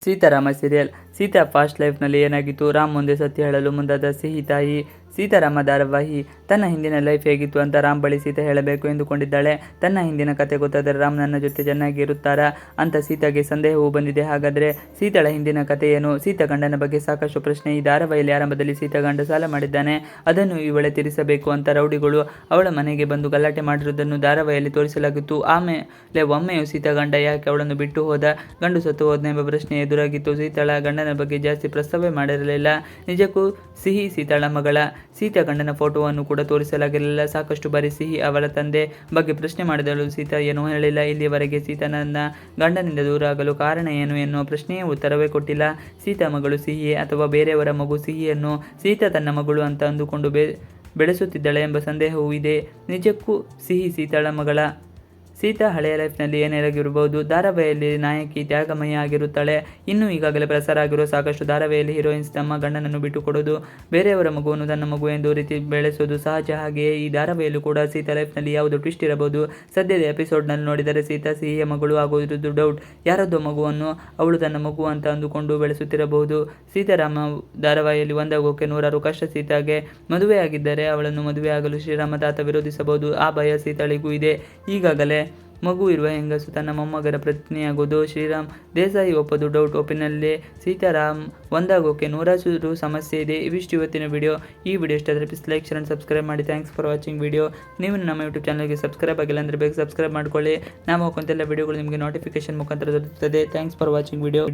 Seetharama serial. Sita fast ಲೈಫ್ನಲ್ಲಿ ಏನಾಗಿತ್ತು, ರಾಮ್ ಮುಂದೆ ಸತ್ಯ ಹೇಳಲು ಮುಂದಾದ ಸಿಹಿ ತಾಯಿ. ಸೀತಾರಾಮ ಧಾರಾವಾಹಿ. ತನ್ನ ಹಿಂದಿನ ಲೈಫ್ ಹೇಗಿತ್ತು ಅಂತ ರಾಮ್ ಬಳಿ ಸೀತಾ ಹೇಳಬೇಕು ಎಂದುಕೊಂಡಿದ್ದಾಳೆ. ತನ್ನ ಹಿಂದಿನ ಕತೆ ಗೊತ್ತಾದರೆ ರಾಮ್ ನನ್ನ ಜೊತೆ ಚೆನ್ನಾಗಿ ಇರುತ್ತಾರಾ ಅಂತ ಸೀತಾಗೆ ಸಂದೇಹವೂ ಬಂದಿದೆ. ಹಾಗಾದರೆ ಸೀತಾಳ ಹಿಂದಿನ ಕತೆ ಏನು? ಸೀತಾ ಗಂಡನ ಬಗ್ಗೆ ಸಾಕಷ್ಟು ಪ್ರಶ್ನೆ. ಈ ಧಾರಾವಾಹಿಯಲ್ಲಿ ಆರಂಭದಲ್ಲಿ ಸೀತಾ ಗಂಡ ಸಾಲ ಮಾಡಿದ್ದಾನೆ, ಅದನ್ನು ಇವಳೆ ತೀರಿಸಬೇಕು ಅಂತ ರೌಡಿಗಳು ಅವಳ ಮನೆಗೆ ಬಂದು ಗಲಾಟೆ ಮಾಡಿರುವುದನ್ನು ಧಾರಾವಾಹಿಯಲ್ಲಿ ತೋರಿಸಲಾಗಿತ್ತು. ಆಮೇಲೆ ಒಮ್ಮೆಯೂ ಸೀತಾ ಗಂಡ ಯಾಕೆ ಅವಳನ್ನು ಬಿಟ್ಟು ಹೋದ, ಗಂಡು ಸತ್ತು ಹೋದ್ನ ಎಂಬ ಪ್ರಶ್ನೆ ಎದುರಾಗಿತ್ತು. ಸೀತಾಳ ಗಂಡನ ಬಗ್ಗೆ ಜಾಸ್ತಿ ಪ್ರಸ್ತಾವ ಮಾಡಿರಲಿಲ್ಲ. ನಿಜಕ್ಕೂ ಸಿಹಿ ಸೀತಾಳ ಮಗಳ. ಸೀತಾ ಗಂಡನ ಫೋಟೋವನ್ನು ಕೂಡ ತೋರಿಸಲಾಗಿರಲಿಲ್ಲ. ಸಾಕಷ್ಟು ಬಾರಿ ಸಿಹಿ ಅವಳ ತಂದೆ ಬಗ್ಗೆ ಪ್ರಶ್ನೆ ಮಾಡಿದಳು. ಸೀತಾ ಏನೂ ಹೇಳಿಲ್ಲ. ಇಲ್ಲಿಯವರೆಗೆ ಸೀತಾ ನನ್ನ ಗಂಡನಿಂದ ದೂರ ಆಗಲು ಕಾರಣ ಏನು ಎನ್ನುವ ಪ್ರಶ್ನೆಯೇ ಉತ್ತರವೇ ಕೊಟ್ಟಿಲ್ಲ. ಸೀತಾ ಮಗಳು ಸಿಹಿಯೇ ಅಥವಾ ಬೇರೆಯವರ ಮಗು ಸಿಹಿಯನ್ನು ಸೀತಾ ತನ್ನ ಮಗಳು ಅಂತ ಅಂದುಕೊಂಡು ಬೆಳೆಸುತ್ತಿದ್ದಾಳೆ ಎಂಬ ಸಂದೇಹವೂ ಇದೆ. ನಿಜಕ್ಕೂ ಸಿಹಿ ಸೀತಾಳ ಮಗಳ. ಸೀತಾ ಹಳೆಯ ಲೈಫ್ನಲ್ಲಿ ಏನಾಗಿರಬಹುದು. ಧಾರಾವಾಹಿಯಲ್ಲಿ ನಾಯಕಿ ತ್ಯಾಗಮಯ ಆಗಿರುತ್ತಾಳೆ. ಇನ್ನು ಈಗಾಗಲೇ ಪ್ರಸಾರ ಆಗಿರುವ ಸಾಕಷ್ಟು ಧಾರಾವಾಹಿಯಲ್ಲಿ ಹೀರೋಯಿನ್ಸ್ ತಮ್ಮ ಗಂಡನನ್ನು ಬಿಟ್ಟು ಕೊಡೋದು, ಬೇರೆಯವರ ಮಗುವನ್ನು ತನ್ನ ಮಗು ಎಂದು ರೀತಿ ಬೆಳೆಸೋದು ಸಹಜ. ಹಾಗೆಯೇ ಈ ಧಾರಾವಾಹಿಯಲ್ಲೂ ಕೂಡ ಸೀತಾ ಲೈಫ್ನಲ್ಲಿ ಯಾವುದೋ ಟ್ವಿಸ್ಟ್ ಇರಬಹುದು. ಸದ್ಯದ ಎಪಿಸೋಡ್ನಲ್ಲಿ ನೋಡಿದರೆ ಸೀತಾ ಸಿಹಿಯ ಮಗಳು ಆಗುವುದು ಡೌಟ್. ಯಾರದ್ದೋ ಮಗುವನ್ನು ಅವಳು ತನ್ನ ಮಗು ಅಂತ ಅಂದುಕೊಂಡು ಬೆಳೆಸುತ್ತಿರಬಹುದು. ಸೀತಾರಾಮ ಧಾರಾವಾಹಿಯಲ್ಲಿ ಒಂದಾಗೋಕೆ ನೂರಾರು ಕಷ್ಟ. ಸೀತಾಗೆ ಮದುವೆ ಆಗಿದ್ದರೆ ಅವಳನ್ನು ಮದುವೆ ಆಗಲು ಶ್ರೀರಾಮ ತಾತ ವಿರೋಧಿಸಬಹುದು. ಆ ಭಯ ಸೀತಾಳಿಗೂ ಇದೆ. ಈಗಾಗಲೇ ಮಗು ಇರುವ ಹೆಂಗಸು ತನ್ನ ಮೊಮ್ಮಗನ ಪತ್ನಿಯಾಗೋದು ಶ್ರೀರಾಮ್ ದೇಸಾಯಿ ಒಪ್ಪೋದು ಡೌಟ್. ಒಪ್ಪಿನಲ್ಲೇ ಸೀತಾರಾಮ್ ಒಂದಾಗೋಕೆ ನೂರಾರು ಸಮಸ್ಯೆ ಇದೆ. ಇವಿಷ್ಟು ಇವತ್ತಿನ ವಿಡಿಯೋ. ಈ ವಿಡಿಯೋ ಇಷ್ಟ ಆದರೆ please like, share and subscribe ಮಾಡಿ. Thanks for watching video. ನೀವು ನಮ್ಮ ಯೂಟ್ಯೂಬ್ ಚಾನಲ್ಗೆ ಸಬ್ಸ್ಕ್ರೈಬ್ ಆಗಿಲ್ಲ ಅಂದರೆ ಬೇಗ ಸಬ್ಸ್ಕ್ರೈಬ್ ಮಾಡ್ಕೊಳ್ಳಿ. ನಾವು ಹಾಕುವಂತೆಲ್ಲ ವಿಡಿಯೋಗಳು ನಿಮಗೆ ನೋಟಿಫಿಕೇಶನ್ ಮುಖಾಂತರ ದೊರೆಯುತ್ತದೆ. Thanks for watching video.